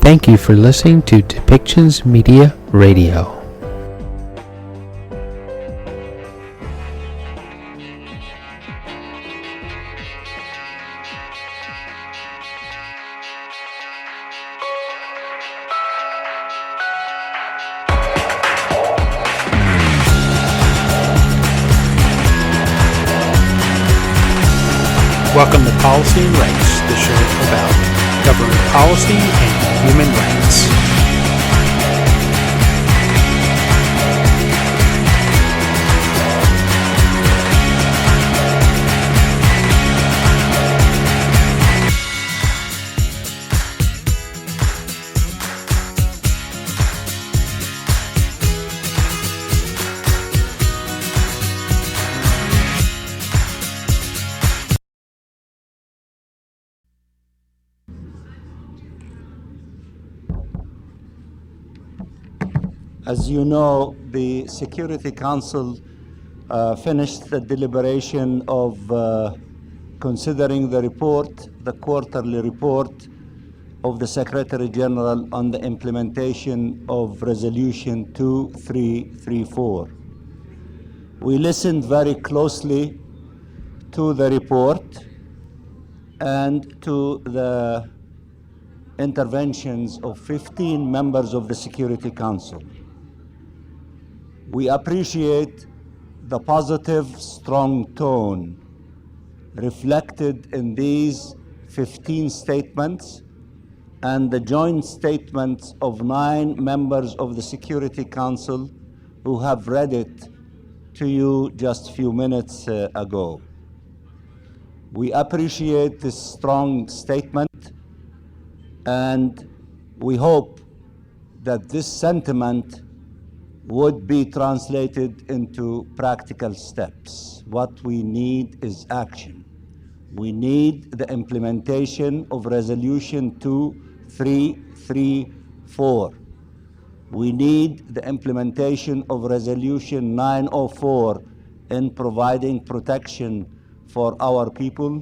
Thank you for listening to Depictions Media Radio. Welcome to Policy and Rights, the show about government policy and human rights. As you know, the Security Council finished the deliberation of considering the report, the quarterly report of the Secretary General on the implementation of Resolution 2334. We listened very closely to the report and to the interventions of 15 members of the Security Council. We appreciate the positive, strong tone reflected in these 15 statements and the joint statements of 9 members of the Security Council who have read it to you just a few minutes ago. We appreciate this strong statement, and we hope that this sentiment would be translated into practical steps. What we need is action. We need the implementation of Resolution 2334. We need the implementation of Resolution 904 in providing protection for our people,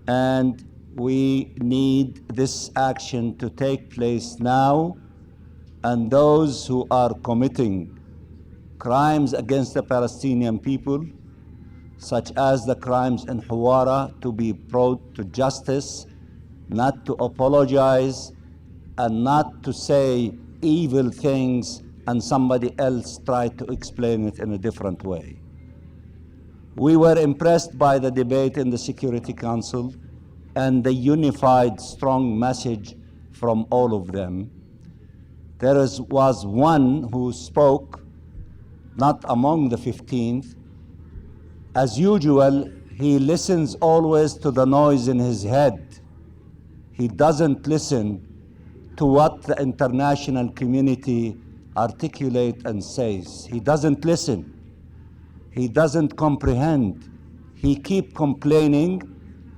and we need this action to take place now, and those who are committing crimes against the Palestinian people, such as the crimes in Hawara, to be brought to justice, not to apologize, and not to say evil things and somebody else try to explain it in a different way. We were impressed by the debate in the Security Council and the unified, strong message from all of them. There was one who spoke, not among the 15th. As usual, he listens always to the noise in his head. He doesn't listen to what the international community articulate and says. He doesn't listen. He doesn't comprehend. He keeps complaining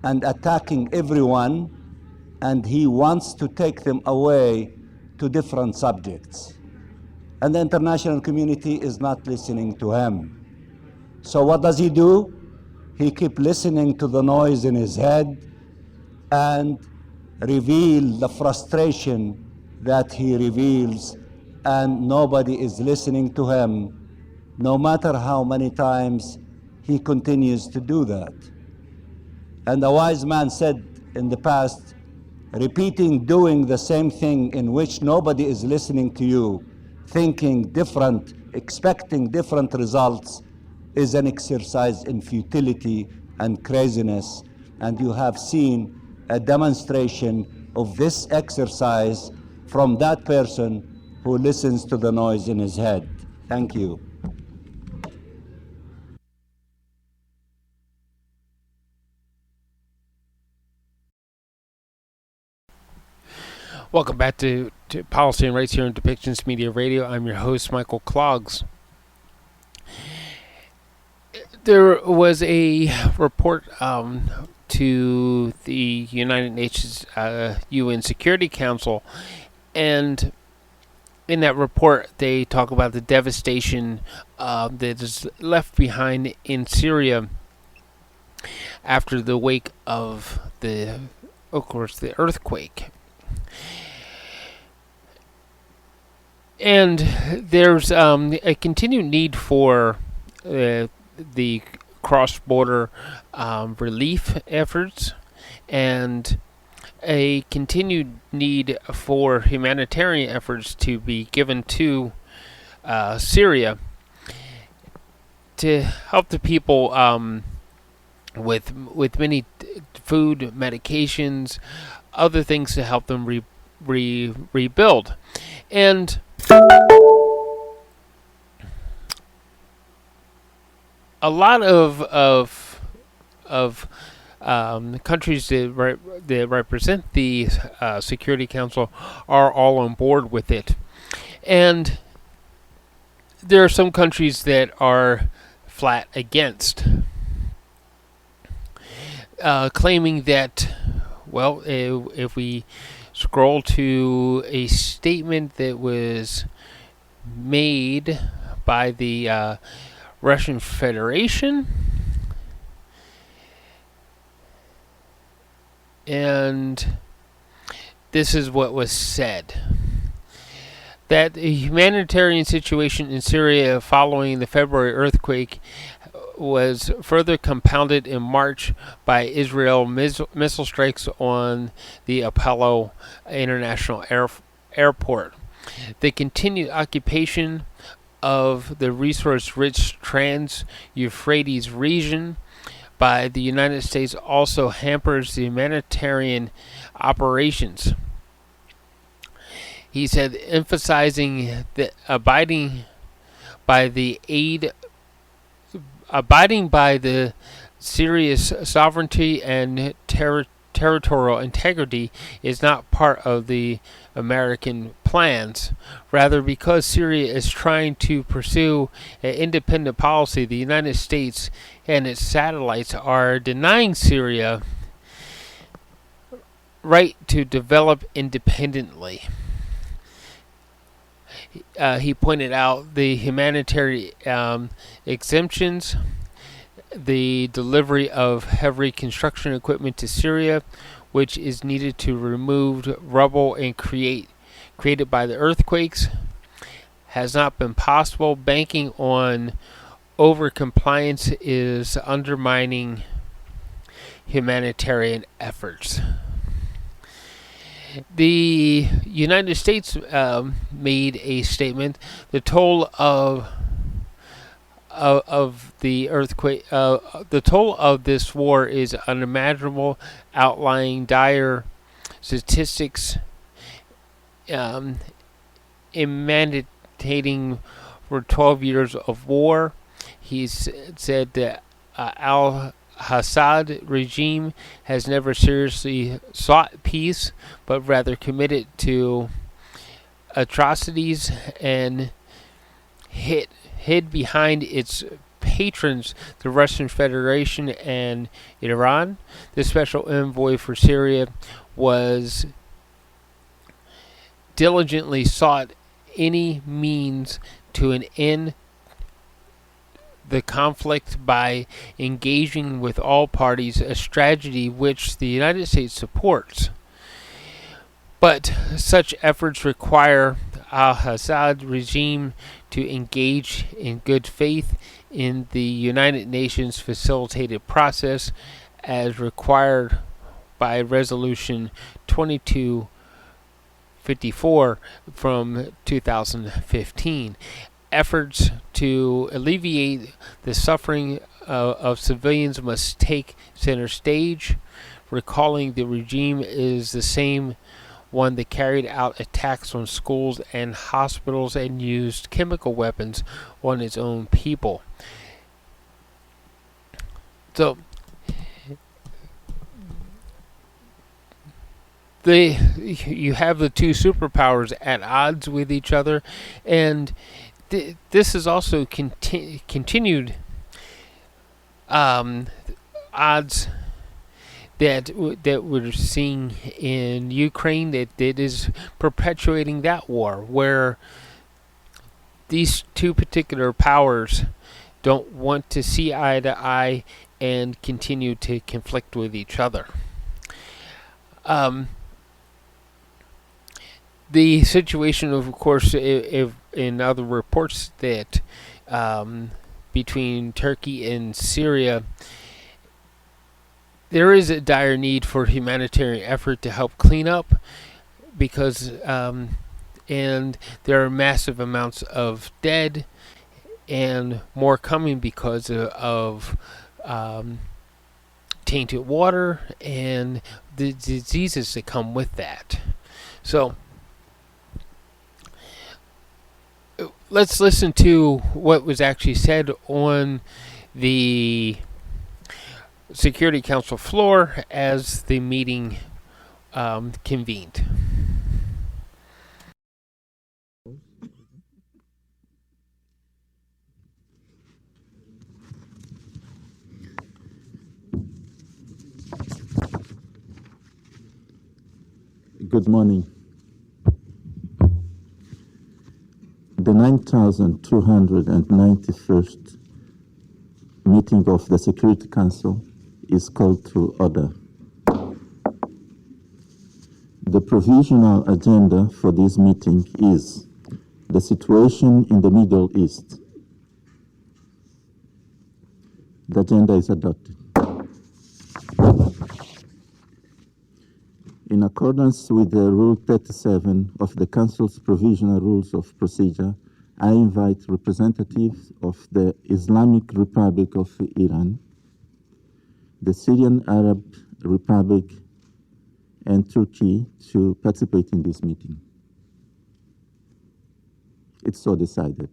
and attacking everyone, and he wants to take them away to different subjects. And the international community is not listening to him. So what does he do? He keeps listening to the noise in his head and reveal the frustration that he reveals, and nobody is listening to him, no matter how many times he continues to do that. And a wise man said in the past, doing the same thing in which nobody is listening to you, thinking different, expecting different results, is an exercise in futility and craziness. And you have seen a demonstration of this exercise from that person who listens to the noise in his head. Thank you. Welcome back to Policy and Rights here on Depictions Media Radio. I'm your host, Michael Clogs. There was a report to the United Nations UN Security Council, and in that report they talk about the devastation that is left behind in Syria after the wake of the earthquake. And there's a continued need for the cross-border relief efforts, and a continued need for humanitarian efforts to be given to Syria to help the people with many food, medications, other things to help them rebuild. And a lot of countries that represent the Security Council are all on board with it, and there are some countries that are flat against, claiming that, well, if we scroll to a statement that was made by the Russian Federation, and this is what was said: that the humanitarian situation in Syria following the February earthquake was further compounded in March by Israel missile strikes on the Apollo International Airport. The continued occupation of the resource-rich Trans-Euphrates region by the United States also hampers the humanitarian operations. He said, emphasizing that abiding by the Syria's sovereignty and territorial integrity is not part of the American plans. Rather, because Syria is trying to pursue an independent policy, the United States and its satellites are denying Syria right to develop independently. He pointed out the humanitarian exemptions, the delivery of heavy construction equipment to Syria, which is needed to remove rubble and created by the earthquakes, has not been possible. Banking on over-compliance is undermining humanitarian efforts. The United States made a statement. The toll of the earthquake, the toll of this war is unimaginable, outlying dire statistics, mandating for 12 years of war. He said that Al-Assad regime has never seriously sought peace, but rather committed to atrocities and hid behind its patrons, the Russian Federation and Iran. The special envoy for Syria was diligently sought any means to an end the conflict by engaging with all parties, a strategy which the United States supports. But such efforts require Al-Assad regime to engage in good faith in the United Nations facilitated process as required by Resolution 2254 from 2015. Efforts to alleviate the suffering of civilians must take center stage, recalling the regime is the same one that carried out attacks on schools and hospitals and used chemical weapons on its own people. So you have the two superpowers at odds with each other, and this is also continued odds that we're seeing in Ukraine, that is perpetuating that war, where these two particular powers don't want to see eye to eye and continue to conflict with each other. The situation, of course, if in other reports that between Turkey and Syria, there is a dire need for humanitarian effort to help clean up because and there are massive amounts of dead and more coming because of tainted water and the diseases that come with that. So let's listen to what was actually said on the Security Council floor as the meeting convened. Good morning. The 9,291st meeting of the Security Council is called to order. The provisional agenda for this meeting is the situation in the Middle East. The agenda is adopted. In accordance with the Rule 37 of the Council's Provisional Rules of Procedure, I invite representatives of the Islamic Republic of Iran, the Syrian Arab Republic, and Turkey to participate in this meeting. It's so decided.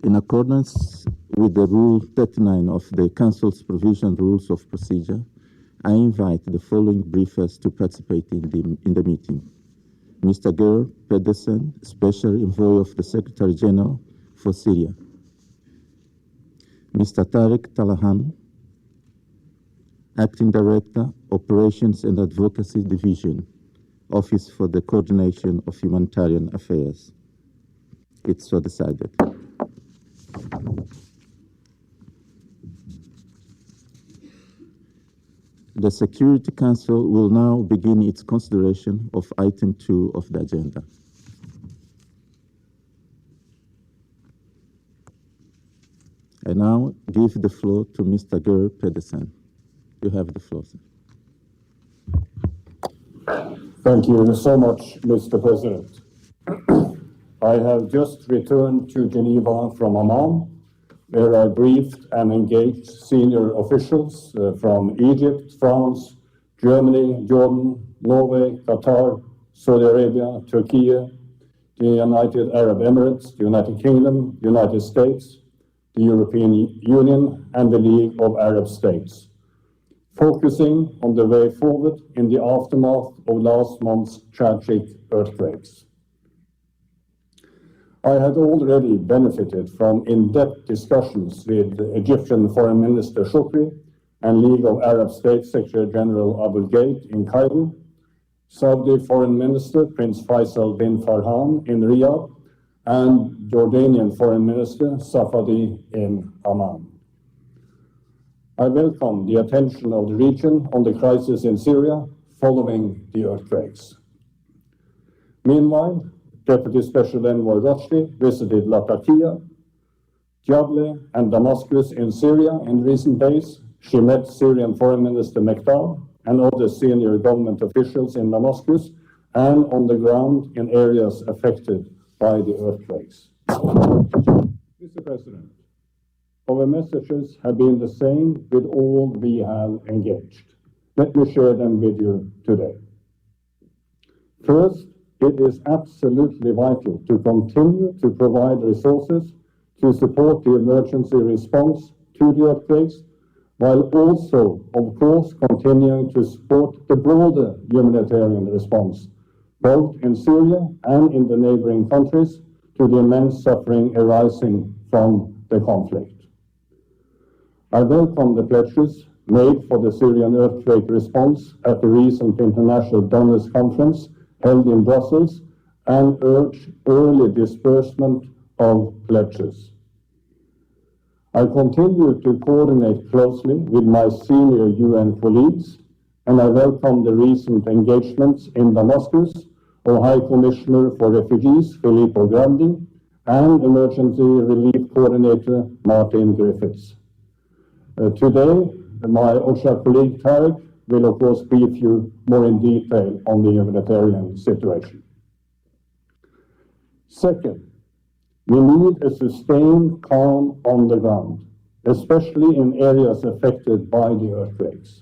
In accordance with the Rule 39 of the Council's Provisional Rules of Procedure, I invite the following briefers to participate in the meeting. Mr. Geir Pedersen, Special Envoy of the Secretary General for Syria. Mr. Tarek Talaham, Acting Director, Operations and Advocacy Division, Office for the Coordination of Humanitarian Affairs. It's so decided. The Security Council will now begin its consideration of item 2 of the agenda. I now give the floor to Mr. Geir Pedersen. You have the floor, sir. Thank you so much, Mr. President. I have just returned to Geneva from Amman, where I briefed and engaged senior officials from Egypt, France, Germany, Jordan, Norway, Qatar, Saudi Arabia, Turkey, the United Arab Emirates, the United Kingdom, United States, the European Union, and the League of Arab States, focusing on the way forward in the aftermath of last month's tragic earthquakes. I had already benefited from in-depth discussions with Egyptian Foreign Minister Shukri and League of Arab States Secretary General Abul Gheit in Cairo, Saudi Foreign Minister Prince Faisal bin Farhan in Riyadh, and Jordanian Foreign Minister Safadi in Amman. I welcome the attention of the region on the crisis in Syria following the earthquakes. Meanwhile, Deputy Special Envoy Rushdie visited Latakia, Jable, and Damascus in Syria in recent days. She met Syrian Foreign Minister Mekdad and other senior government officials in Damascus and on the ground in areas affected by the earthquakes. Mr. President, our messages have been the same with all we have engaged. Let me share them with you today. First, it is absolutely vital to continue to provide resources to support the emergency response to the earthquakes, while also, of course, continuing to support the broader humanitarian response, both in Syria and in the neighboring countries, to the immense suffering arising from the conflict. I welcome the pledges made for the Syrian earthquake response at the recent International Donors Conference held in Brussels and urge early disbursement of pledges. I continue to coordinate closely with my senior UN colleagues, and I welcome the recent engagements in Damascus of High Commissioner for Refugees, Filippo Grandi, and Emergency Relief Coordinator, Martin Griffiths. Today, my OSHA colleague, Tarek, will of course brief you more in detail on the humanitarian situation. Second, we need a sustained calm on the ground, especially in areas affected by the earthquakes.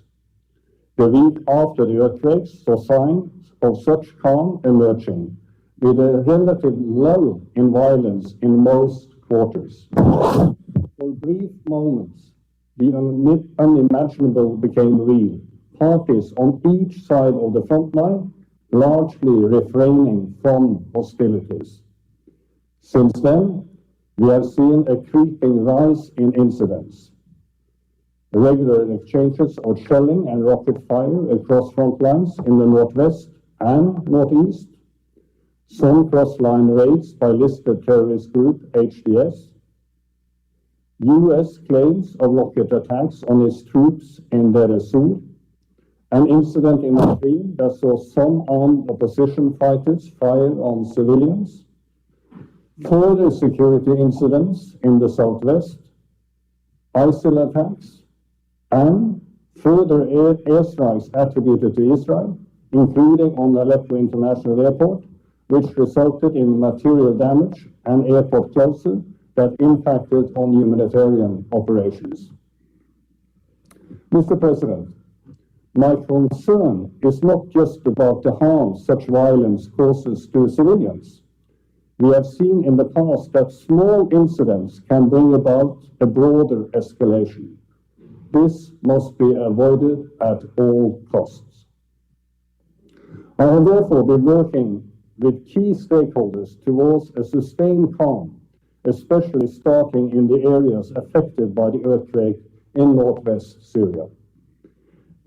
The week after the earthquakes saw signs of such calm emerging, with a relative lull in violence in most quarters. For brief moments, the unimaginable became real. Parties on each side of the front line largely refraining from hostilities. Since then, we have seen a creeping rise in incidents. Regular exchanges of shelling and rocket fire across front lines in the northwest and northeast. Some cross-line raids by listed terrorist group HDS. US claims of rocket attacks on its troops in Deir ez-Zor. An incident in Afrin that saw some armed opposition fighters fire on civilians. Further security incidents in the southwest. ISIL attacks. And further airstrikes attributed to Israel, including on Aleppo International Airport, which resulted in material damage and airport closure that impacted on humanitarian operations. Mr. President, my concern is not just about the harm such violence causes to civilians. We have seen in the past that small incidents can bring about a broader escalation. This must be avoided at all costs. I have therefore been working with key stakeholders towards a sustained calm, especially starting in the areas affected by the earthquake in northwest Syria.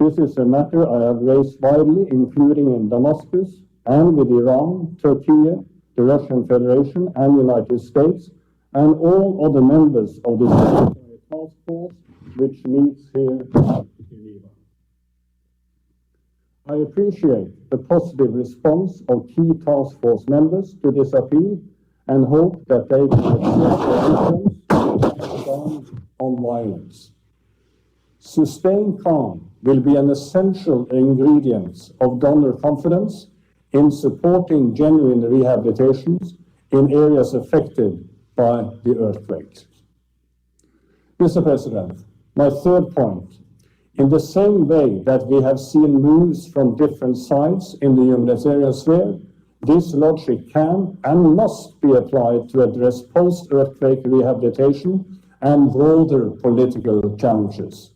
This is a matter I have raised widely, including in Damascus and with Iran, Turkey, the Russian Federation, and United States, and all other members of the task force which meets here at Geneva. I appreciate the positive response of key task force members to this appeal and hope that they will accept their influence on violence. Sustained calm will be an essential ingredient of donor confidence in supporting genuine rehabilitations in areas affected by the earthquakes. Mr. President, my third point, in the same way that we have seen moves from different sides in the humanitarian sphere, this logic can and must be applied to address post-earthquake rehabilitation and broader political challenges.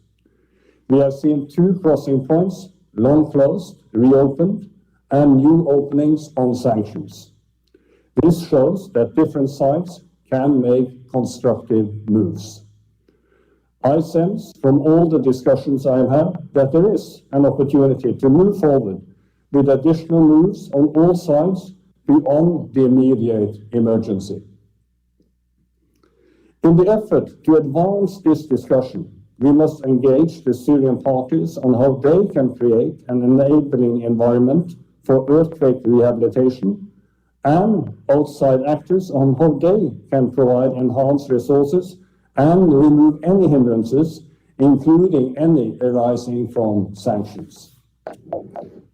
We have seen two crossing points, long closed, reopened, and new openings on sanctions. This shows that different sides can make constructive moves. I sense from all the discussions I have had that there is an opportunity to move forward with additional moves on all sides beyond the immediate emergency. In the effort to advance this discussion, we must engage the Syrian parties on how they can create an enabling environment for earthquake rehabilitation and outside actors on how they can provide enhanced resources and remove any hindrances, including any arising from sanctions.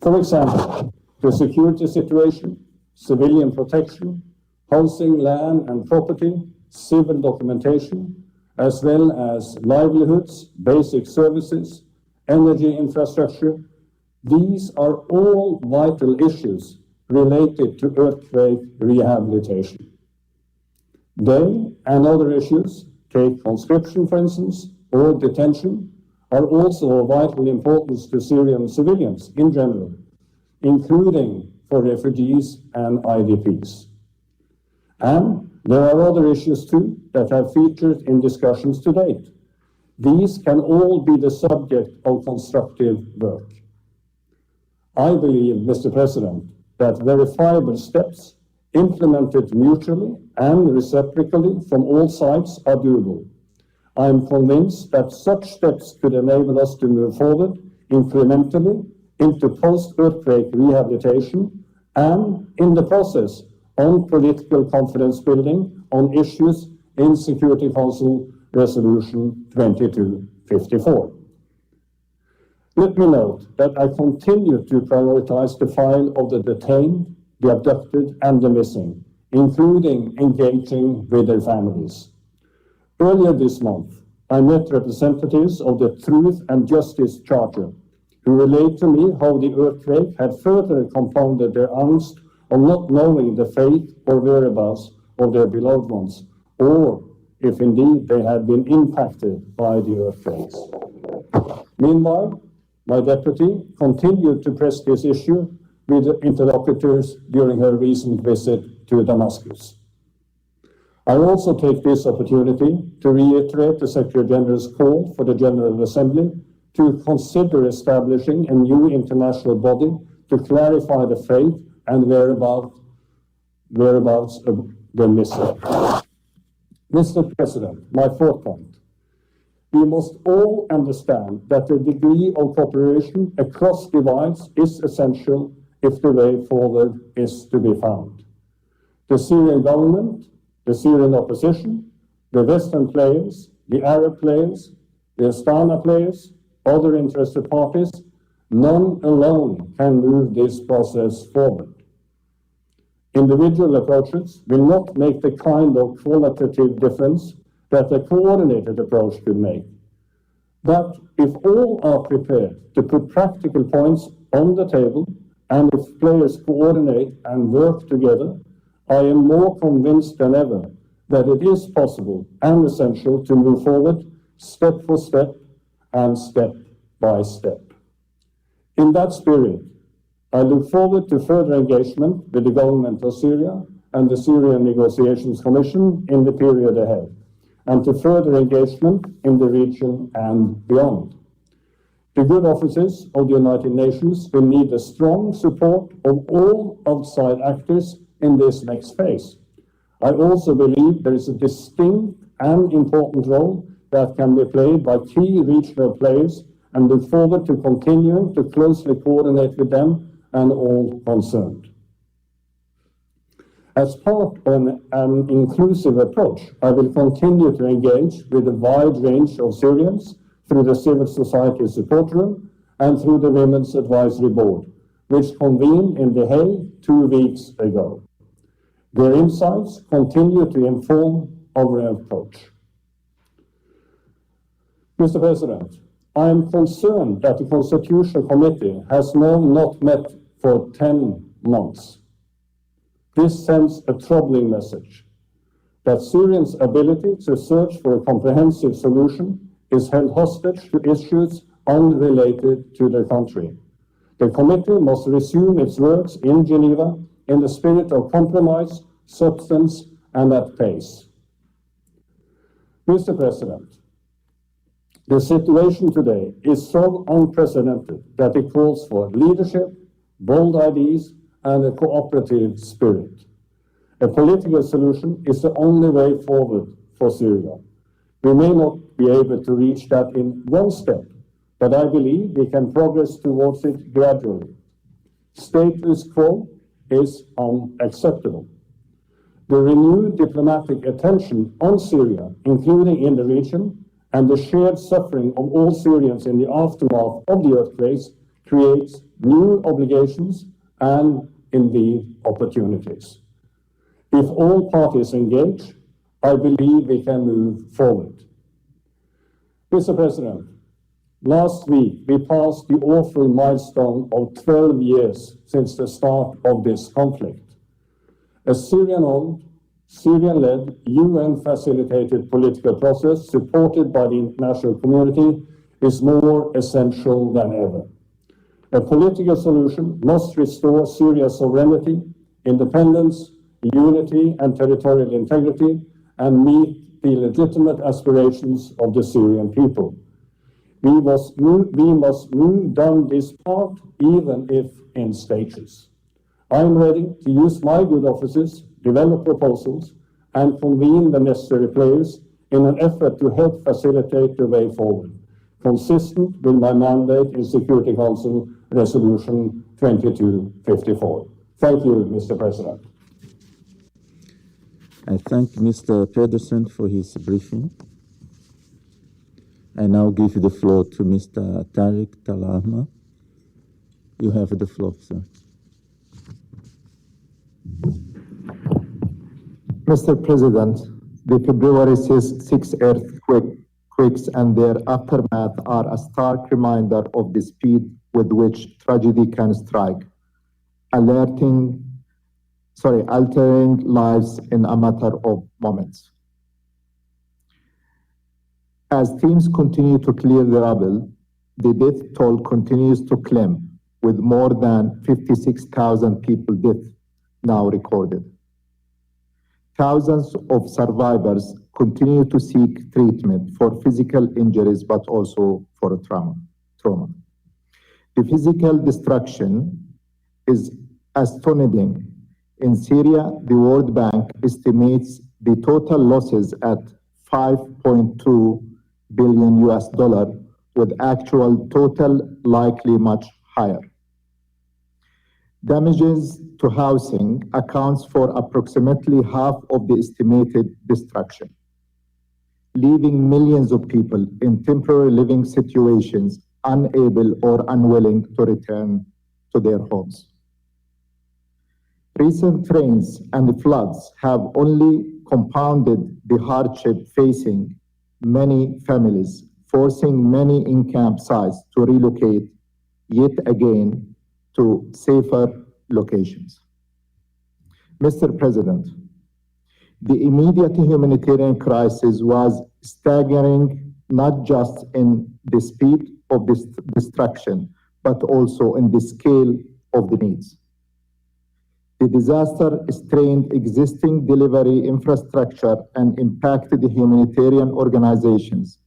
For example, the security situation, civilian protection, housing, land and property, civil documentation, as well as livelihoods, basic services, energy infrastructure. These are all vital issues related to earthquake rehabilitation. They and other issues, take conscription for instance, or detention, are also of vital importance to Syrian civilians in general, including for refugees and IDPs. And there are other issues too that have featured in discussions to date. These can all be the subject of constructive work. I believe, Mr. President, that verifiable steps implemented mutually and reciprocally from all sides are doable. I am convinced that such steps could enable us to move forward incrementally into post-earthquake rehabilitation and, in the process, on political confidence building on issues in Security Council Resolution 2254. Let me note that I continue to prioritize the file of the detained, the abducted, and the missing, including engaging with their families. Earlier this month, I met representatives of the Truth and Justice Charter, who relayed to me how the earthquake had further compounded their angst of not knowing the fate or whereabouts of their beloved ones, or if indeed they had been impacted by the earthquakes. Meanwhile, my deputy continued to press this issue with interlocutors during her recent visit to Damascus. I also take this opportunity to reiterate the Secretary General's call for the General Assembly to consider establishing a new international body to clarify the fate and whereabouts of the missing. Mr. President, my fourth point. We must all understand that the degree of cooperation across divides is essential if the way forward is to be found. The Syrian government, the Syrian opposition, the Western players, the Arab players, the Astana players, other interested parties, none alone can move this process forward. Individual approaches will not make the kind of qualitative difference that a coordinated approach could make. But if all are prepared to put practical points on the table, and if players coordinate and work together, I am more convinced than ever that it is possible and essential to move forward step for step and step by step. In that spirit, I look forward to further engagement with the government of Syria and the Syrian Negotiations Commission in the period ahead, and to further engagement in the region and beyond. The good offices of the United Nations will need the strong support of all outside actors in this next phase. I also believe there is a distinct and important role that can be played by key regional players, and look forward to continuing to closely coordinate with them and all concerned. As part of an inclusive approach, I will continue to engage with a wide range of Syrians through the Civil Society Support Room and through the Women's Advisory Board, which convened in The Hague 2 weeks ago. Their insights continue to inform our approach. Mr. President, I am concerned that the Constitutional Committee has now not met for 10 months. This sends a troubling message that Syrians' ability to search for a comprehensive solution is held hostage to issues unrelated to their country. The committee must resume its works in Geneva in the spirit of compromise, substance, and at pace. Mr. President, the situation today is so unprecedented that it calls for leadership, bold ideas, and a cooperative spirit. A political solution is the only way forward for Syria. We may not be able to reach that in one step, but I believe we can progress towards it gradually. Status quo is unacceptable. The renewed diplomatic attention on Syria, including in the region, and the shared suffering of all Syrians in the aftermath of the earthquakes creates new obligations and, indeed, opportunities. If all parties engage, I believe we can move forward. Mr. President, last week we passed the awful milestone of 12 years since the start of this conflict. A Syrian-owned, Syrian-led, UN-facilitated political process supported by the international community is more essential than ever. A political solution must restore Syria's sovereignty, independence, unity, and territorial integrity, and meet the legitimate aspirations of the Syrian people. We must move down this path, even if in stages. I am ready to use my good offices, develop proposals, and convene the necessary players in an effort to help facilitate the way forward, consistent with my mandate in Security Council Resolution 2254. Thank you, Mr. President. I thank Mr. Pedersen for his briefing. I now give the floor to Mr. Tariq Talama. You have the floor, sir. Mr. President, the February 6 earthquakes and their aftermath are a stark reminder of the speed with which tragedy can strike, altering lives in a matter of moments. As teams continue to clear the rubble, the death toll continues to climb, with more than 56,000 people dead now recorded. Thousands of survivors continue to seek treatment for physical injuries, but also for trauma. The physical destruction is astounding. In Syria, the World Bank estimates the total losses at $5.2 billion, with actual total likely much higher. Damages to housing accounts for approximately half of the estimated destruction, leaving millions of people in temporary living situations unable or unwilling to return to their homes. Recent rains and floods have only compounded the hardship facing many families, forcing many in campsites to relocate yet again to safer locations. Mr. President, the immediate humanitarian crisis was staggering, not just in the speed of this destruction, but also in the scale of the needs. The disaster strained existing delivery infrastructure and impacted the humanitarian organizations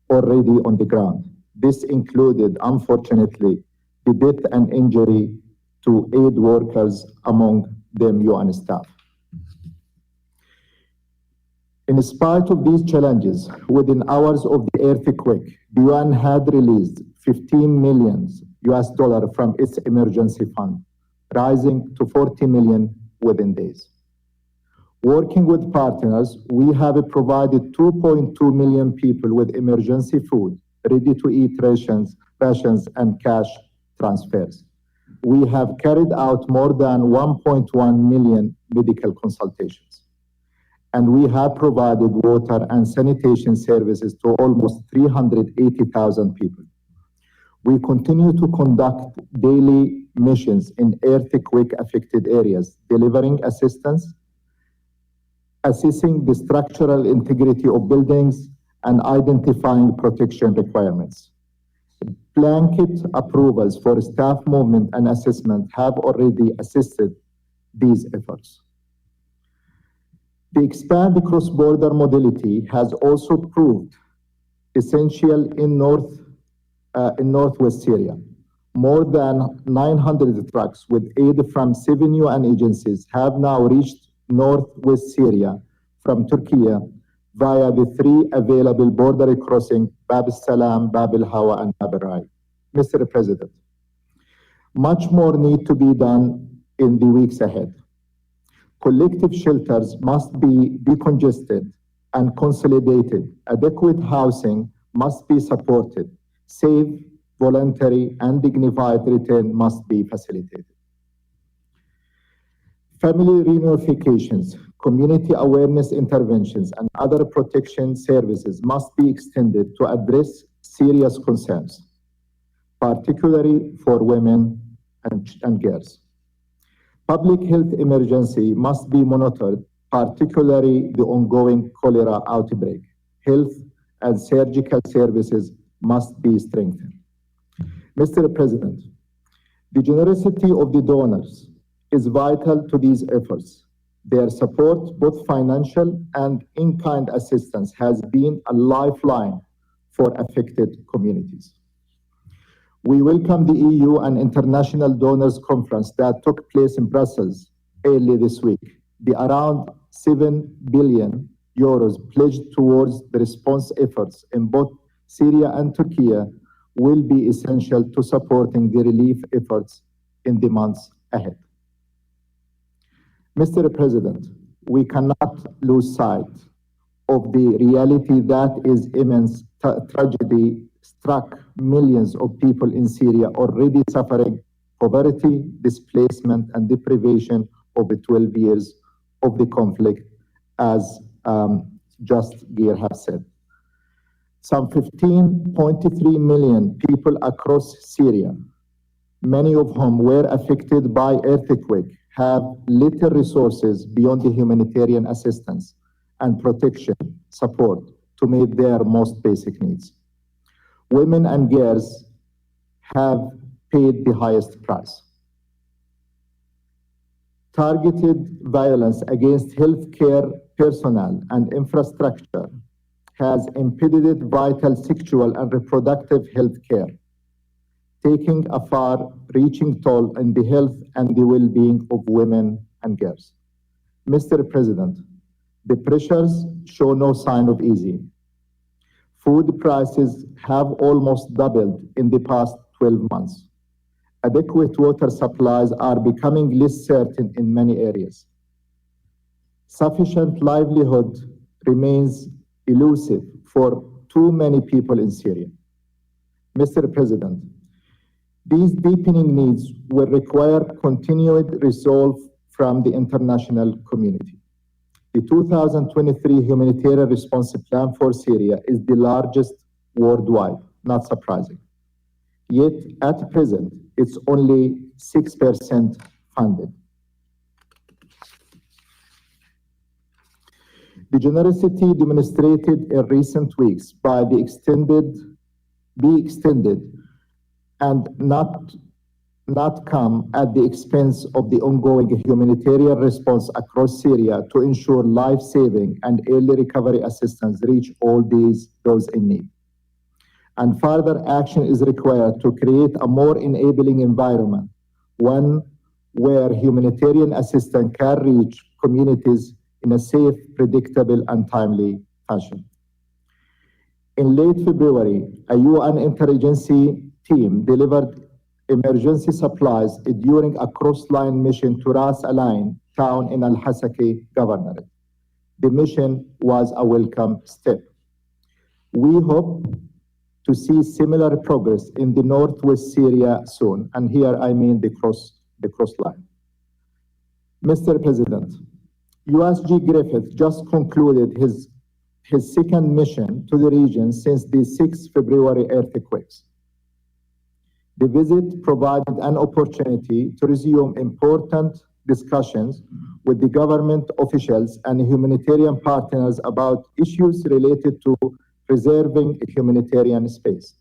already on the ground. This included, unfortunately, the death and injury to aid workers, among them UN staff. In spite of these challenges, within hours of the earthquake, the UN had released $15 million from its emergency fund, rising to $40 million within days. Working with partners, we have provided 2.2 million people with emergency food, ready-to-eat rations, and cash transfers. We have carried out more than 1.1 million medical consultations, and we have provided water and sanitation services to almost 380,000 people. We continue to conduct daily missions in earthquake-affected areas, delivering assistance, assessing the structural integrity of buildings, and identifying protection requirements. Blanket approvals for staff movement and assessment have already assisted these efforts. The expanded cross-border mobility has also proved essential in northwest Syria. More than 900 trucks with aid from 7 UN agencies have now reached northwest Syria from Turkey via the 3 available border crossings, Bab al-Salam, Bab al-Hawa, and Bab al-Rai. Mr. President, much more needs to be done in the weeks ahead. Collective shelters must be decongested and consolidated. Adequate housing must be supported. Safe, voluntary, and dignified return must be facilitated. Family reunifications, community awareness interventions, and other protection services must be extended to address serious concerns, particularly for women and girls. Public health emergency must be monitored, particularly the ongoing cholera outbreak. Health and surgical services must be strengthened. Mr. President, the generosity of the donors is vital to these efforts. Their support, both financial and in-kind assistance, has been a lifeline for affected communities. We welcome the EU and International Donors Conference that took place in Brussels early this week. The around $7 billion euros pledged towards the response efforts in both Syria and Turkey will be essential to supporting the relief efforts in the months ahead. Mr. President, we cannot lose sight of the reality that is immense tragedy struck millions of people in Syria already suffering poverty, displacement, and deprivation over 12 years of the conflict, as just Geir has said. Some 15.3 million people across Syria, many of whom were affected by earthquake, have little resources beyond the humanitarian assistance and protection support to meet their most basic needs. Women and girls have paid the highest price. Targeted violence against healthcare personnel and infrastructure has impeded vital sexual and reproductive health care, taking a far-reaching toll in the health and the well-being of women and girls. Mr. President, the pressures show no sign of easing. Food prices have almost doubled in the past 12 months. Adequate water supplies are becoming less certain in many areas. Sufficient livelihood remains elusive for too many people in Syria. Mr. President, these deepening needs will require continued resolve from the international community. The 2023 humanitarian response plan for Syria is the largest worldwide, not surprising. Yet, at present, it's only 6% funded. The generosity demonstrated in recent weeks by be extended and not come at the expense of the ongoing humanitarian response across Syria to ensure life-saving and early recovery assistance reach all those in need. And further action is required to create a more enabling environment, one where humanitarian assistance can reach communities in a safe, predictable, and timely fashion. In late February, a UN interagency team delivered emergency supplies during a cross-line mission to Ras Al-Ain town in Al-Hasaki Governorate. The mission was a welcome step. We hope to see similar progress in the northwest Syria soon, and here I mean the cross-line. Mr. President, USG Griffith just concluded his second mission to the region since the 6 February earthquakes. The visit provided an opportunity to resume important discussions with the government officials and humanitarian partners about issues related to preserving humanitarian space.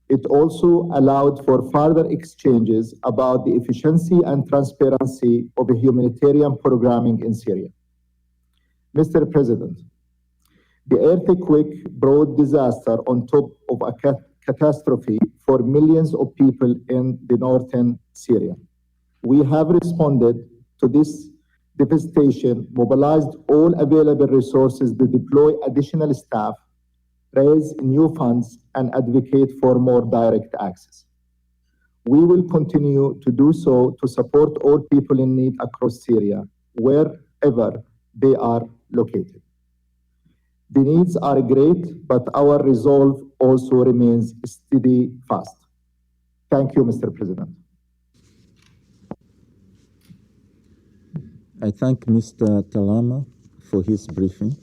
It also allowed for further exchanges about the efficiency and transparency of humanitarian programming in Syria. Mr. President, the earthquake brought disaster on top of a catastrophe for millions of people in the northern Syria. We have responded to this devastation, mobilized all available resources to deploy additional staff, raise new funds, and advocate for more direct access. We will continue to do so to support all people in need across Syria, wherever they are located. The needs are great, but our resolve also remains steadfast. Thank you, Mr. President. I thank Mr. Talama for his briefing.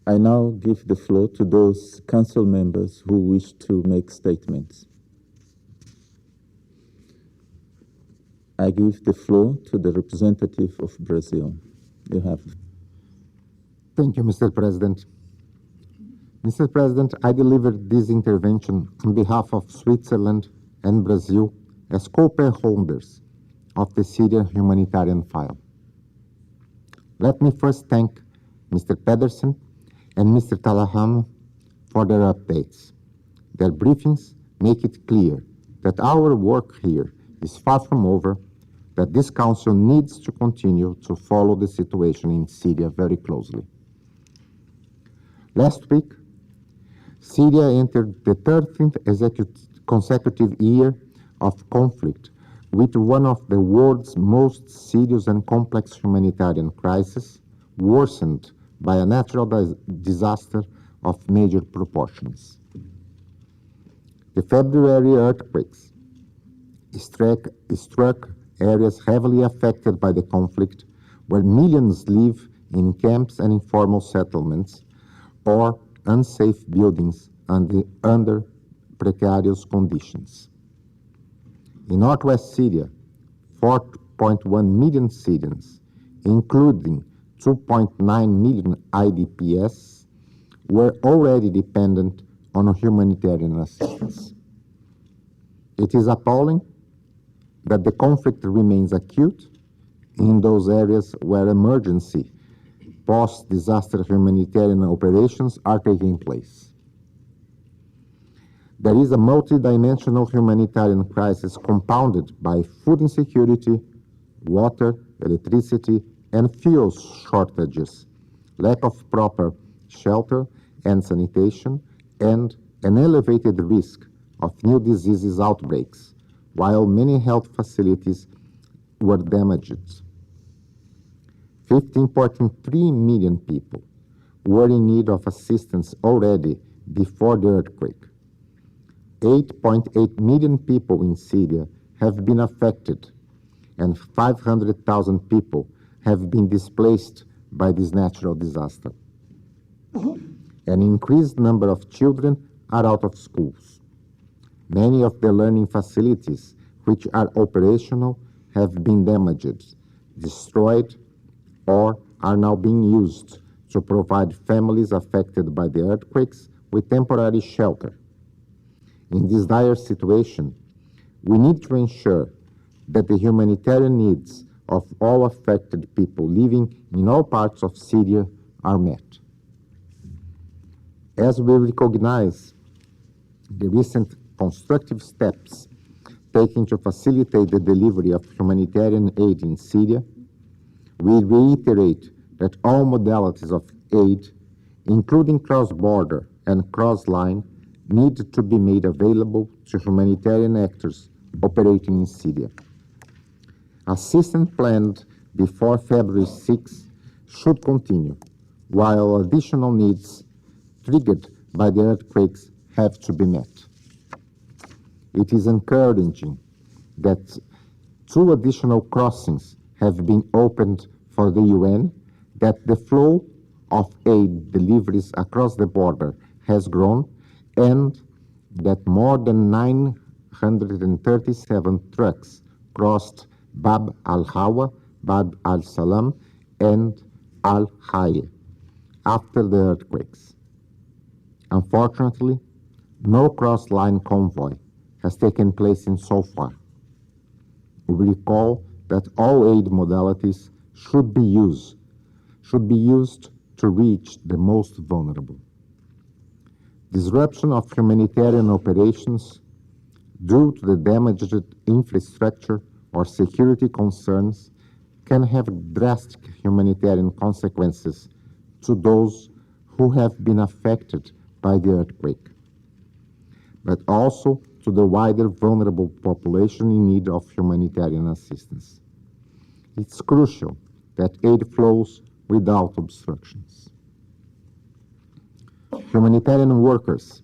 I now give the floor to those council members who wish to make statements. I give the floor to the representative of Brazil. You have. Thank you, Mr. President. Mr. President, I delivered this intervention on behalf of Switzerland and Brazil as co-holders of the Syrian humanitarian file. Let me first thank Mr. Pedersen and Mr. Talaham for their updates. Their briefings make it clear that our work here is far from over, that this Council needs to continue to follow the situation in Syria very closely. Last week, Syria entered the 13th consecutive year of conflict with one of the world's most serious and complex humanitarian crises, worsened by a natural disaster of major proportions. The February earthquakes struck areas heavily affected by the conflict, where millions live in camps and informal settlements or unsafe buildings under precarious conditions. In northwest Syria, 4.1 million Syrians, including 2.9 million IDPs, were already dependent on humanitarian assistance. It is appalling that the conflict remains acute in those areas where emergency post-disaster humanitarian operations are taking place. There is a multidimensional humanitarian crisis compounded by food insecurity, water, electricity, and fuel shortages, lack of proper shelter and sanitation, and an elevated risk of new diseases outbreaks, while many health facilities were damaged. 15.3 million people were in need of assistance already before the earthquake. 8.8 million people in Syria have been affected, and 500,000 people have been displaced by this natural disaster. An increased number of children are out of schools. Many of the learning facilities which are operational have been damaged, destroyed, or are now being used to provide families affected by the earthquakes with temporary shelter. In this dire situation, we need to ensure that the humanitarian needs of all affected people living in all parts of Syria are met. As we recognize the recent constructive steps taken to facilitate the delivery of humanitarian aid in Syria, we reiterate that all modalities of aid, including cross-border and cross-line, need to be made available to humanitarian actors operating in Syria. Assistance planned before February 6 should continue, while additional needs triggered by the earthquakes have to be met. It is encouraging that 2 additional crossings have been opened for the UN, that the flow of aid deliveries across the border has grown, and that more than 937 trucks crossed Bab al-Hawa, Bab al-Salam, and al-Hayy after the earthquakes. Unfortunately, no cross-line convoy has taken place so far. We recall that all aid modalities should be used to reach the most vulnerable. Disruption of humanitarian operations due to the damaged infrastructure or security concerns can have drastic humanitarian consequences to those who have been affected by the earthquake, but also to the wider vulnerable population in need of humanitarian assistance. It's crucial that aid flows without obstructions. Humanitarian workers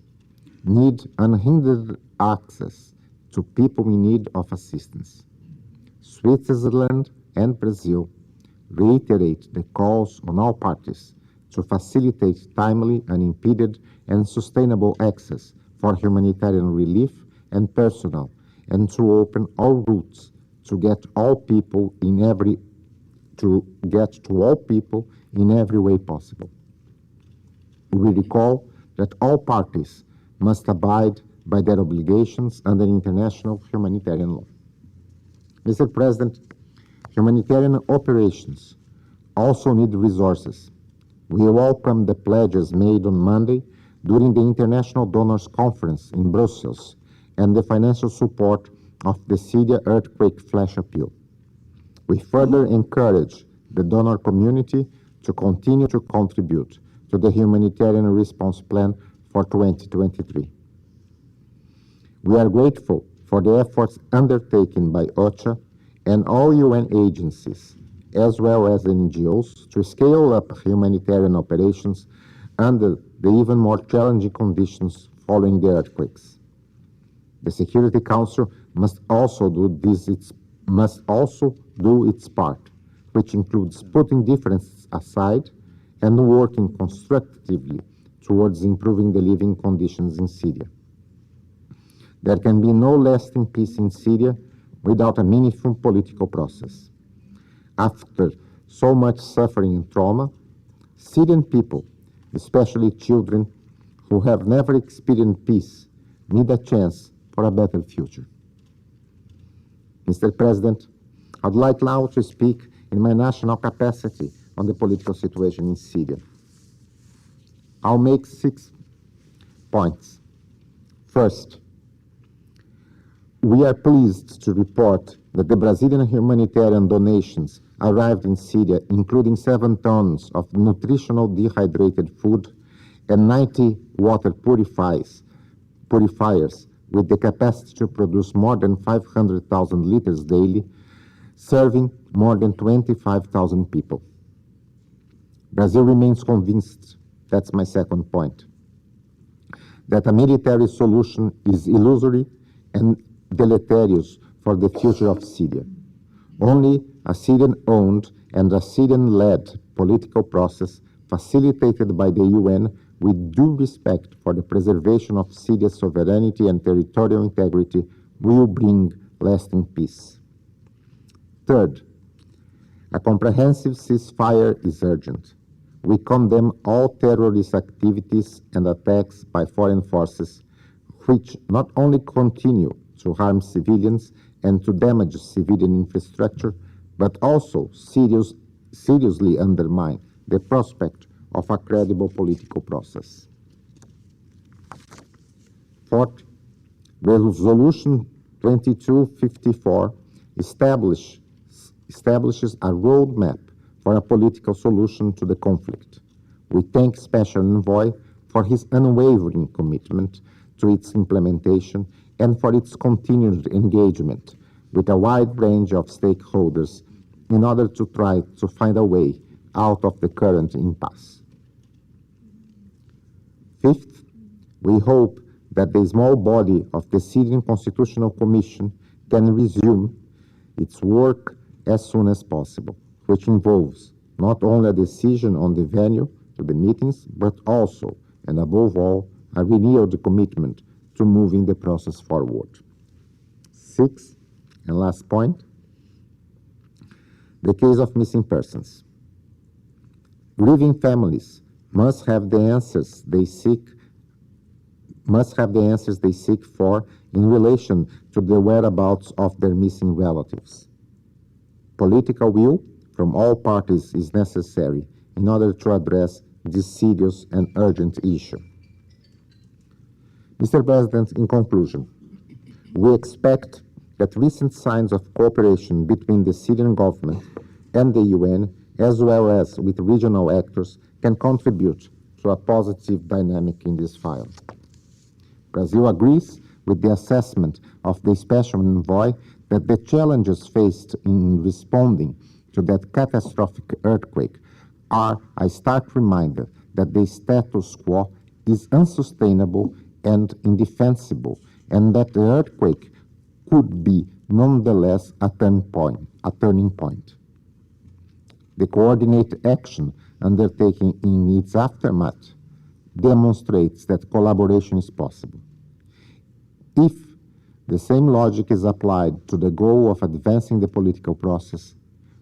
need unhindered access to people in need of assistance. Switzerland and Brazil reiterate the calls on all parties to facilitate timely, unimpeded, and sustainable access for humanitarian relief and personnel, and to open all routes to get to all people in every way possible. We recall that all parties must abide by their obligations under international humanitarian law. Mr. President, humanitarian operations also need resources. We welcome the pledges made on Monday during the International Donors Conference in Brussels and the financial support of the Syria earthquake flash appeal. We further encourage the donor community to continue to contribute to the humanitarian response plan for 2023. We are grateful for the efforts undertaken by OCHA and all UN agencies, as well as NGOs, to scale up humanitarian operations under the even more challenging conditions following the earthquakes. The Security Council must also do its part, which includes putting differences aside and working constructively towards improving the living conditions in Syria. There can be no lasting peace in Syria without a meaningful political process. After so much suffering and trauma, Syrian people, especially children who have never experienced peace, need a chance for a better future. Mr. President, I'd like now to speak in my national capacity on the political situation in Syria. I'll make 6 points. First, we are pleased to report that the Brazilian humanitarian donations arrived in Syria, including 7 tons of nutritional dehydrated food and 90 water purifiers with the capacity to produce more than 500,000 liters daily, serving more than 25,000 people. Brazil remains convinced, that's my second point, that a military solution is illusory and deleterious for the future of Syria. Only a Syrian-owned and a Syrian-led political process facilitated by the UN with due respect for the preservation of Syria's sovereignty and territorial integrity will bring lasting peace. Third, a comprehensive ceasefire is urgent. We condemn all terrorist activities and attacks by foreign forces, which not only continue to harm civilians and to damage civilian infrastructure, but also seriously undermine the prospect of a credible political process. Fourth, Resolution 2254 establishes a roadmap for a political solution to the conflict. We thank Special Envoy for his unwavering commitment to its implementation and for its continued engagement with a wide range of stakeholders in order to try to find a way out of the current impasse. Fifth, we hope that the small body of the Syrian Constitutional Commission can resume its work as soon as possible, which involves not only a decision on the venue to the meetings, but also, and above all, a renewed commitment to moving the process forward. Sixth, and last point, the case of missing persons. Grieving families must have the answers they seek for in relation to the whereabouts of their missing relatives. Political will from all parties is necessary in order to address this serious and urgent issue. Mr. President, in conclusion, we expect that recent signs of cooperation between the Syrian government and the UN, as well as with regional actors, can contribute to a positive dynamic in this file. Brazil agrees with the assessment of the Special Envoy that the challenges faced in responding to that catastrophic earthquake are a stark reminder that the status quo is unsustainable and indefensible, and that the earthquake could be nonetheless a turning point. The coordinated action undertaken in its aftermath demonstrates that collaboration is possible. If the same logic is applied to the goal of advancing the political process,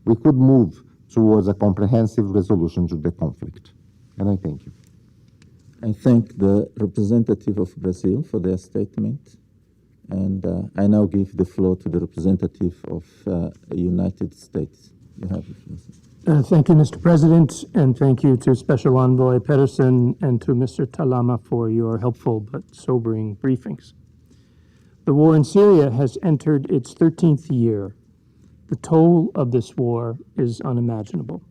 we could move towards a comprehensive resolution to the conflict. And I thank you. I thank the representative of Brazil for their statement, and I now give the floor to the representative of the United States. You have the floor. Thank you, Mr. President, and thank you to Special Envoy Pedersen and to Mr. Talama for your helpful but sobering briefings. The war in Syria has entered its 13th year, The toll of this war is unimaginable.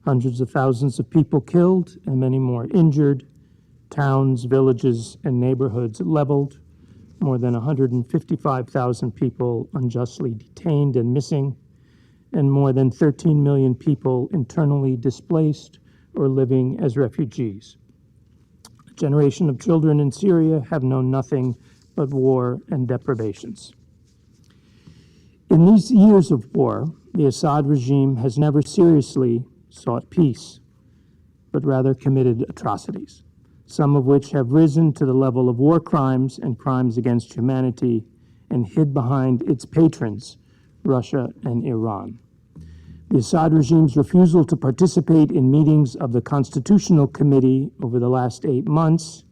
Hundreds of thousands of people killed and many more injured, towns, villages, and neighborhoods leveled, more than 155,000 people unjustly detained and missing, and more than 13 million people internally displaced or living as refugees. A generation of children in Syria have known nothing but war and deprivations. In these years of war, the Assad regime has never seriously sought peace, but rather committed atrocities, some of which have risen to the level of war crimes and crimes against humanity and hid behind its patrons, Russia and Iran. The Assad regime's refusal to participate in meetings of the Constitutional Committee over the last 8 months,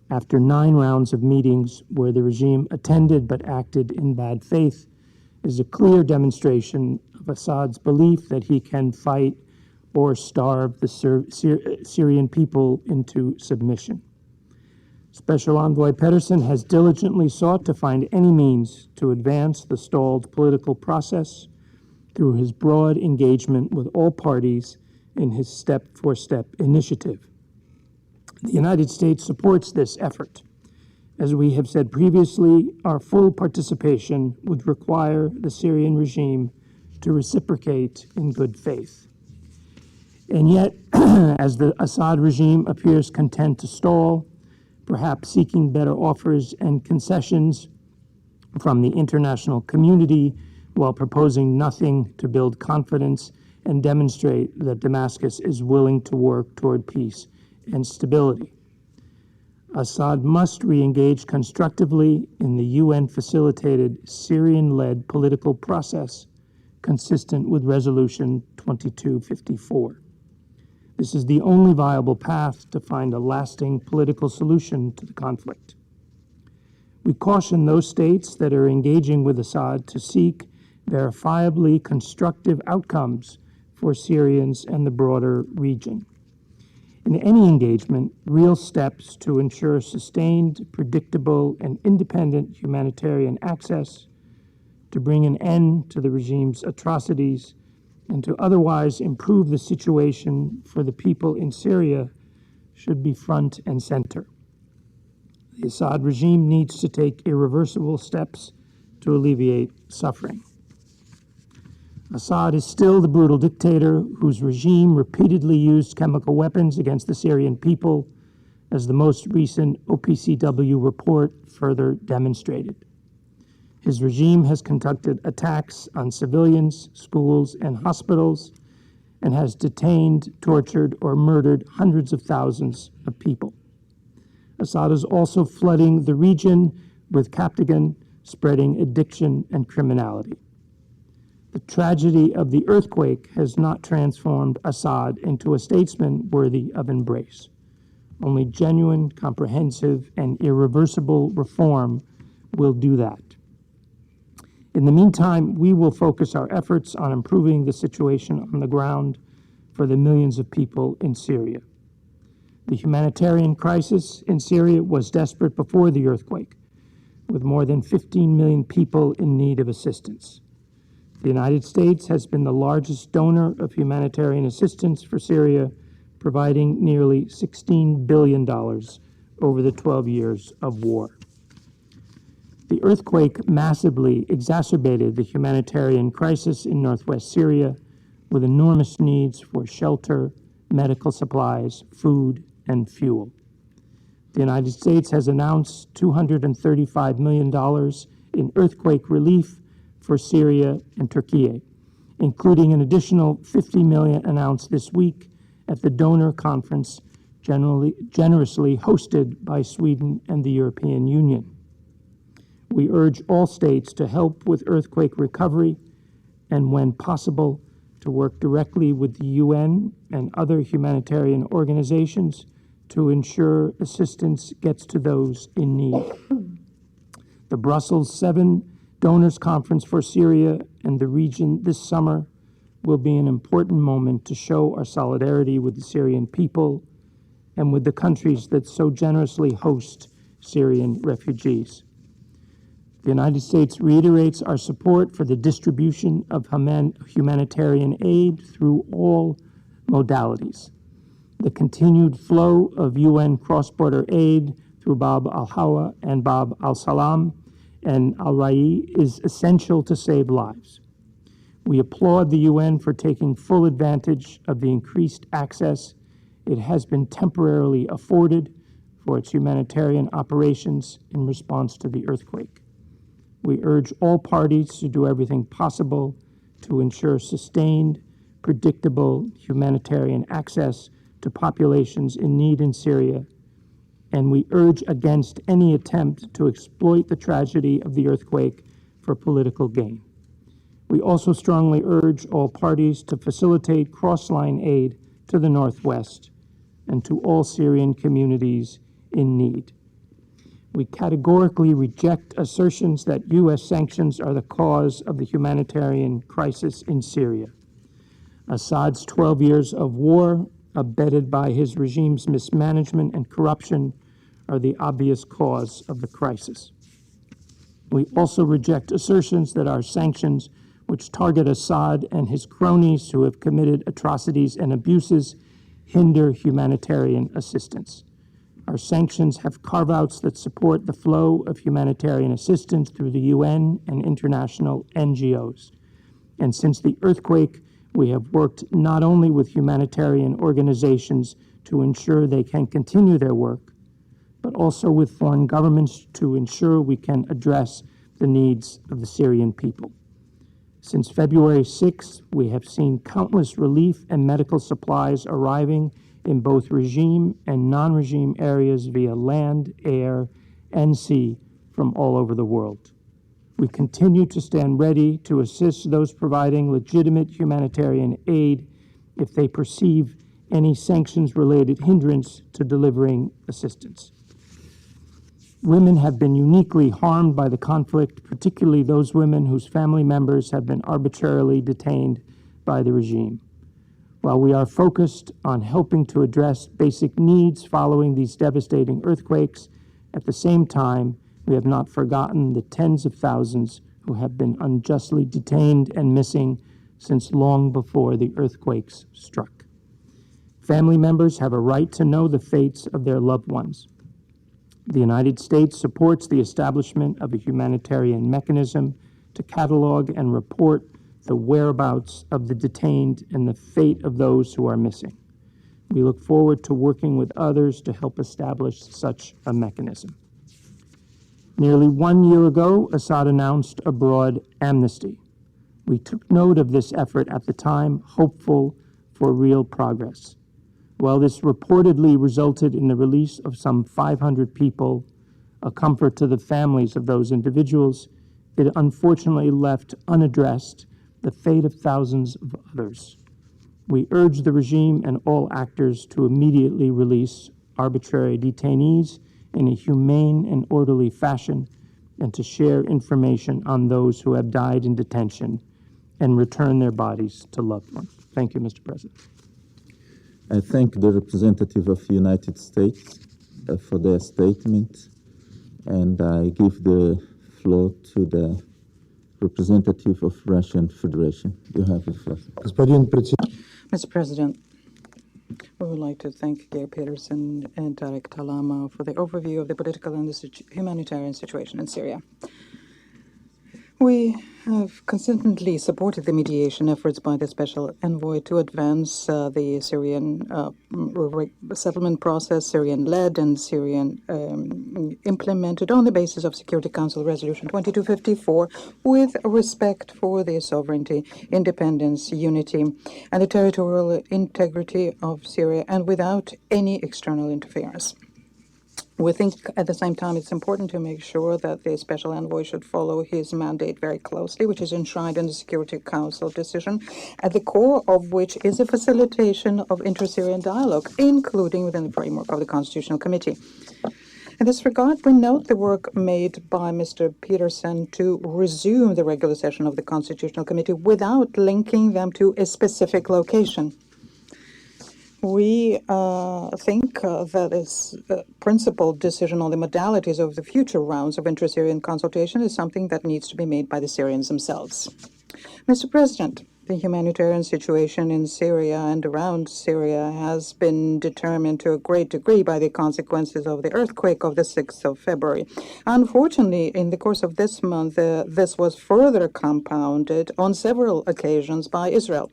after 9 rounds of meetings where the regime attended but acted in bad faith, is a clear demonstration of Assad's belief that he can fight or starve the Syrian people into submission. Special Envoy Pedersen has diligently sought to find any means to advance the stalled political process through his broad engagement with all parties in his step-for-step initiative. The United States supports this effort. As we have said previously, our full participation would require the Syrian regime to reciprocate in good faith. And yet, as the Assad regime appears content to stall, perhaps seeking better offers and concessions from the international community while proposing nothing to build confidence and demonstrate that Damascus is willing to work toward peace and stability. Assad must re-engage constructively in the UN-facilitated Syrian-led political process consistent with Resolution 2254. This is the only viable path to find a lasting political solution to the conflict. We caution those states that are engaging with Assad to seek verifiably constructive outcomes for Syrians and the broader region. In any engagement, real steps to ensure sustained, predictable, and independent humanitarian access, to bring an end to the regime's atrocities, and to otherwise improve the situation for the people in Syria should be front and center. The Assad regime needs to take irreversible steps to alleviate suffering. Assad is still the brutal dictator whose regime repeatedly used chemical weapons against the Syrian people, as the most recent OPCW report further demonstrated. His regime has conducted attacks on civilians, schools, and hospitals, and has detained, tortured, or murdered hundreds of thousands of people. Assad is also flooding the region with Captagon, spreading addiction and criminality. The tragedy of the earthquake has not transformed Assad into a statesman worthy of embrace. Only genuine, comprehensive, and irreversible reform will do that. In the meantime, we will focus our efforts on improving the situation on the ground for the millions of people in Syria. The humanitarian crisis in Syria was desperate before the earthquake, with more than 15 million people in need of assistance. The United States has been the largest donor of humanitarian assistance for Syria, providing nearly $16 billion over the 12 years of war. The earthquake massively exacerbated the humanitarian crisis in northwest Syria, with enormous needs for shelter, medical supplies, food, and fuel. The United States has announced $235 million in earthquake relief for Syria and Turkey, including an additional $50 million announced this week at the donor conference generously hosted by Sweden and the European Union. We urge all states to help with earthquake recovery and, when possible, to work directly with the UN and other humanitarian organizations to ensure assistance gets to those in need. The Brussels 7 Donors Conference for Syria and the region this summer will be an important moment to show our solidarity with the Syrian people and with the countries that so generously host Syrian refugees. The United States reiterates our support for the distribution of humanitarian aid through all modalities. The continued flow of UN cross-border aid through Bab al-Hawa and Bab al-Salam and al-Rai is essential to save lives. We applaud the UN for taking full advantage of the increased access it has been temporarily afforded for its humanitarian operations in response to the earthquake. We urge all parties to do everything possible to ensure sustained, predictable humanitarian access to populations in need in Syria, and we urge against any attempt to exploit the tragedy of the earthquake for political gain. We also strongly urge all parties to facilitate cross-line aid to the Northwest and to all Syrian communities in need. We categorically reject assertions that U.S. sanctions are the cause of the humanitarian crisis in Syria. Assad's 12 years of war, abetted by his regime's mismanagement and corruption, are the obvious cause of the crisis. We also reject assertions that our sanctions, which target Assad and his cronies who have committed atrocities and abuses, hinder humanitarian assistance. Our sanctions have carve-outs that support the flow of humanitarian assistance through the UN and international NGOs. And since the earthquake, we have worked not only with humanitarian organizations to ensure they can continue their work, but also with foreign governments to ensure we can address the needs of the Syrian people. Since February 6th, we have seen countless relief and medical supplies arriving in both regime and non-regime areas via land, air, and sea from all over the world. We continue to stand ready to assist those providing legitimate humanitarian aid if they perceive any sanctions-related hindrance to delivering assistance. Women have been uniquely harmed by the conflict, particularly those women whose family members have been arbitrarily detained by the regime. While we are focused on helping to address basic needs following these devastating earthquakes, at the same time, we have not forgotten the tens of thousands who have been unjustly detained and missing since long before the earthquakes struck. Family members have a right to know the fates of their loved ones. The United States supports the establishment of a humanitarian mechanism to catalog and report the whereabouts of the detained and the fate of those who are missing. We look forward to working with others to help establish such a mechanism. Nearly 1 year ago, Assad announced a broad amnesty. We took note of this effort at the time, hopeful for real progress. While this reportedly resulted in the release of some 500 people, a comfort to the families of those individuals, it unfortunately left unaddressed the fate of thousands of others. We urge the regime and all actors to immediately release arbitrary detainees in a humane and orderly fashion and to share information on those who have died in detention and return their bodies to loved ones. Thank you, Mr. President. I thank the representative of the United States for their statement, and I give the floor to the representative of Russian Federation. You have the floor. Mr. President, we would like to thank Geir Pedersen and Tarek Talama for the overview of the political and the humanitarian situation in Syria. We have consistently supported the mediation efforts by the Special Envoy to advance the Syrian settlement process, Syrian-led and Syrian implemented on the basis of Security Council Resolution 2254 with respect for the sovereignty, independence, unity, and the territorial integrity of Syria and without any external interference. We think at the same time it's important to make sure that the Special Envoy should follow his mandate very closely, which is enshrined in the Security Council decision, at the core of which is a facilitation of inter-Syrian dialogue, including within the framework of the Constitutional Committee. In this regard, we note the work made by Mr. Pedersen to resume the regular session of the Constitutional Committee without linking them to a specific location. We think that this principled decision on the modalities of the future rounds of inter-Syrian consultation is something that needs to be made by the Syrians themselves. Mr. President, the humanitarian situation in Syria and around Syria has been determined to a great degree by the consequences of the earthquake of the 6th of February. Unfortunately, in the course of this month, this was further compounded on several occasions by Israel.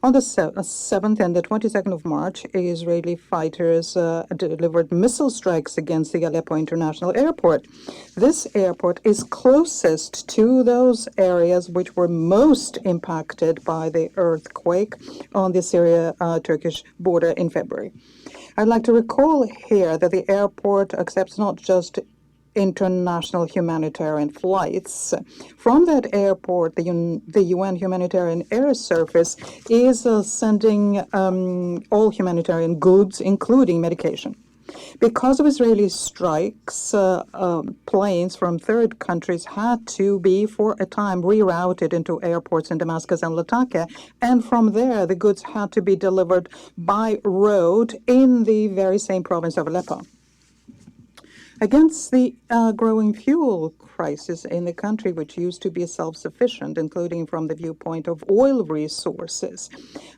On the 7th and the 22nd of March, Israeli fighters delivered missile strikes against the Aleppo International Airport. This airport is closest to those areas which were most impacted by the earthquake on the Syria-Turkish border in February. I'd like to recall here that the airport accepts not just international humanitarian flights. From that airport, the UN Humanitarian Air Service is sending all humanitarian goods, including medication. Because of Israeli strikes, planes from third countries had to be, for a time, rerouted into airports in Damascus and Latakia, and from there the goods had to be delivered by road in the very same province of Aleppo. Against the growing fuel crisis in the country, which used to be self-sufficient, including from the viewpoint of oil resources,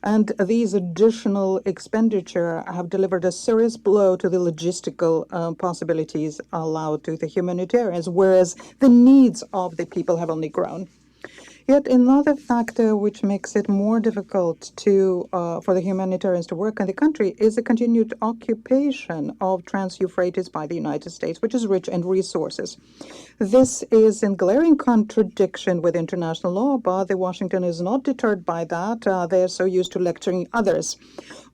and these additional expenditure have delivered a serious blow to the logistical possibilities allowed to the humanitarians, whereas the needs of the people have only grown. Yet another factor which makes it more difficult for the humanitarians to work in the country is the continued occupation of Trans-Euphrates by the United States, which is rich in resources. This is in glaring contradiction with international law, but Washington is not deterred by that. They are so used to lecturing others.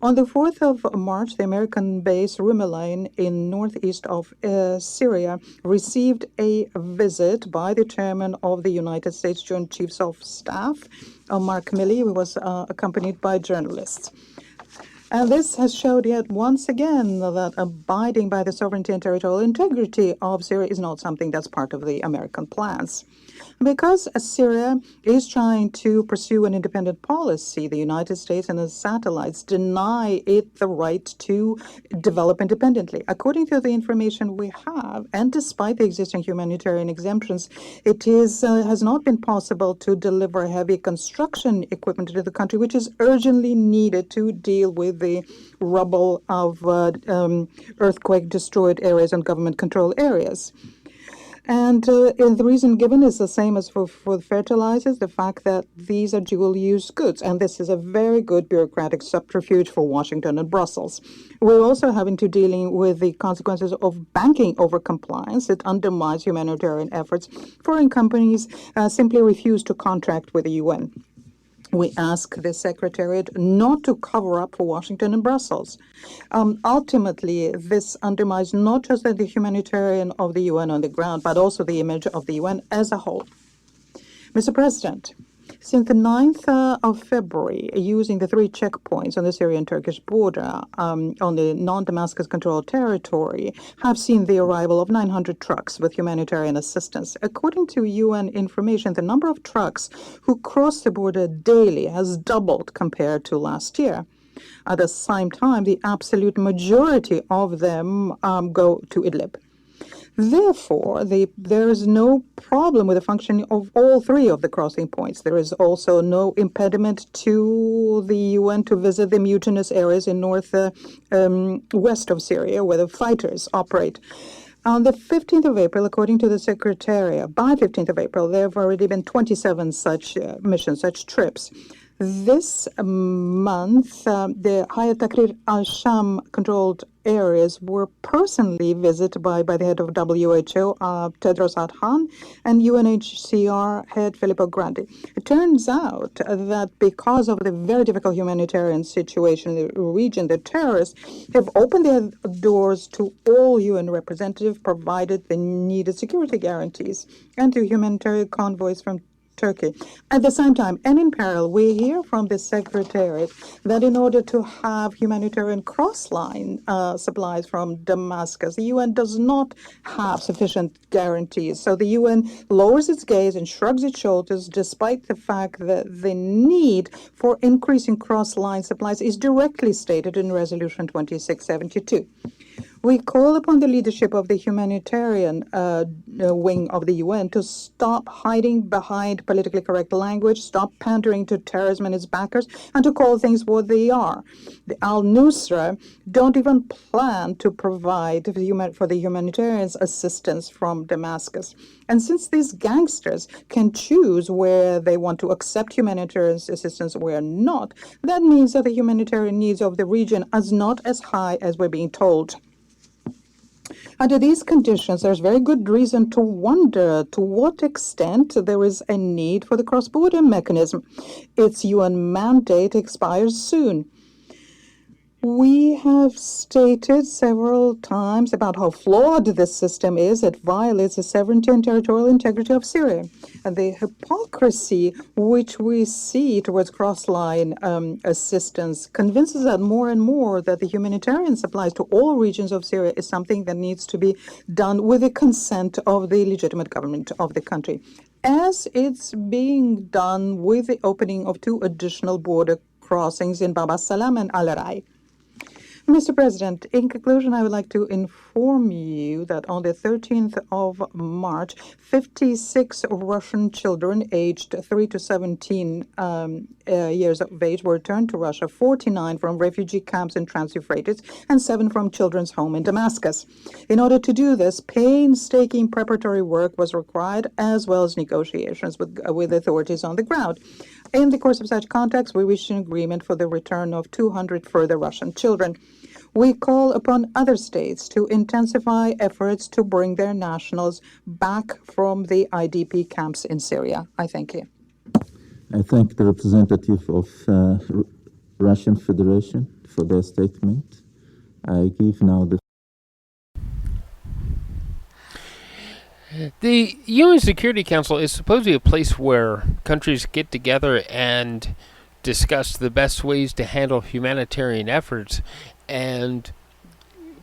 On the 4th of March, the American base Rumeline in northeast of Syria received a visit by the chairman of the United States Joint Chiefs of Staff, Mark Milley, who was accompanied by journalists. And this has showed yet once again that abiding by the sovereignty and territorial integrity of Syria is not something that's part of the American plans. Because Syria is trying to pursue an independent policy, the United States and its satellites deny it the right to develop independently. According to the information we have, and despite the existing humanitarian exemptions, it has not been possible to deliver heavy construction equipment to the country, which is urgently needed to deal with the rubble of earthquake-destroyed areas and government-controlled areas. And the reason given is the same as for fertilizers, the fact that these are dual-use goods, and this is a very good bureaucratic subterfuge for Washington and Brussels. We're also having to dealing with the consequences of banking overcompliance. It undermines humanitarian efforts. Foreign companies simply refuse to contract with the UN. We ask the Secretariat not to cover up for Washington and Brussels. Ultimately, this undermines not just the humanitarian of the UN on the ground, but also the image of the UN as a whole. Mr. President, since the 9th of February, using the 3 checkpoints on the Syrian-Turkish border on the non-Damascus controlled territory, have seen the arrival of 900 trucks with humanitarian assistance. According to UN information, the number of trucks who cross the border daily has doubled compared to last year. At the same time, the absolute majority of them go to Idlib. Therefore, there is no problem with the functioning of all 3 of the crossing points. There is also no impediment to the UN to visit the mutinous areas in west of Syria, where the fighters operate. On the 15th of April, according to the Secretariat, by 15th of April, there have already been 27 such missions, such trips. This month, the Hayat Tahrir al-Sham controlled areas were personally visited by the head of WHO, Tedros Adhanom, and UNHCR head Filippo Grandi. It turns out that because of the very difficult humanitarian situation in the region, the terrorists have opened their doors to all UN representatives, provided the needed security guarantees, and to humanitarian convoys from Turkey. At the same time, and in parallel, we hear from the Secretariat that in order to have humanitarian cross-line supplies from Damascus, the UN does not have sufficient guarantees. So the UN lowers its gaze and shrugs its shoulders, despite the fact that the need for increasing cross-line supplies is directly stated in Resolution 2672. We call upon the leadership of the humanitarian wing of the UN to stop hiding behind politically correct language, stop pandering to terrorism and its backers, and to call things what they are. The al-Nusra don't even plan to provide for the humanitarians assistance from Damascus. And since these gangsters can choose where they want to accept humanitarian assistance, where not, that means that the humanitarian needs of the region is not as high as we're being told. Under these conditions, there's very good reason to wonder to what extent there is a need for the cross-border mechanism. Its UN mandate expires soon. We have stated several times about how flawed this system is. It violates the sovereignty and territorial integrity of Syria. And the hypocrisy which we see towards cross-line assistance convinces us more and more that the humanitarian supplies to all regions of Syria is something that needs to be done with the consent of the legitimate government of the country, as it's being done with the opening of 2 additional border crossings in Bab al-Salam and Al-Rai. Mr. President, in conclusion, I would like to inform you that on the 13th of March, 56 Russian children aged 3 to 17 years of age were returned to Russia, 49 from refugee camps in Trans-Euphrates, and 7 from children's home in Damascus. In order to do this, painstaking preparatory work was required, as well as negotiations with authorities on the ground. In the course of such contacts, we reached an agreement for the return of 200 further Russian children. We call upon other states to intensify efforts to bring their nationals back from the IDP camps in Syria. I thank you. I thank the representative of Russian Federation for their statement. I give now the The UN Security Council is supposedly a place where countries get together and discuss the best ways to handle humanitarian efforts and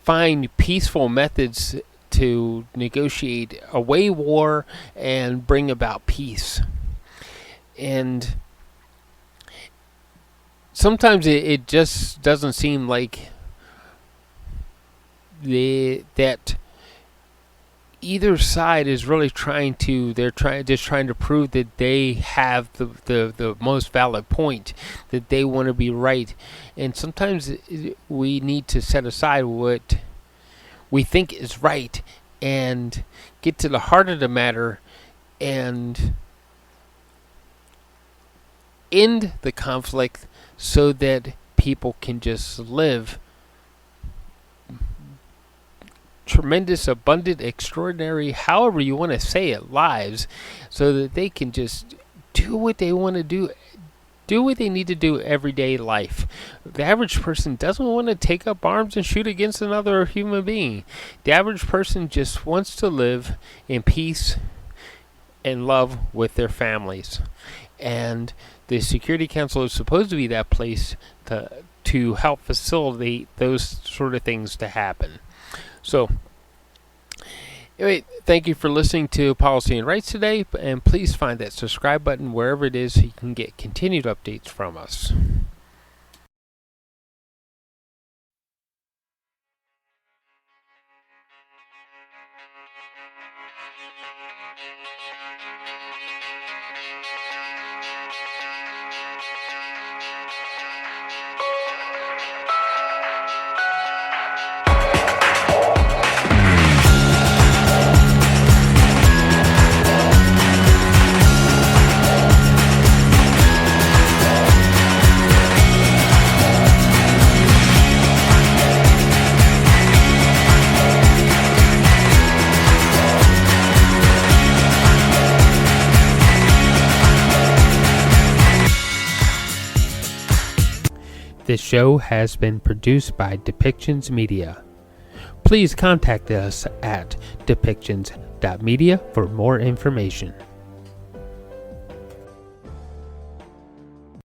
find peaceful methods to negotiate away war and bring about peace. And sometimes it just doesn't seem like that either side is really trying to prove that they have the most valid point, that they want to be right. And sometimes we need to set aside what we think is right and get to the heart of the matter and end the conflict so that people can just live tremendous, abundant, extraordinary, however you want to say it, lives, so that they can just do what they want to do what they need to do everyday life. The average person doesn't want to take up arms and shoot against another human being. The average person just wants to live in peace and love with their families. And the Security Council is supposed to be that place to help facilitate those sort of things to happen. So, anyway, thank you for listening to Policy and Rights today, and please find that subscribe button wherever it is so you can get continued updates from us. This show has been produced by Depictions Media. Please contact us at depictions.media for more information.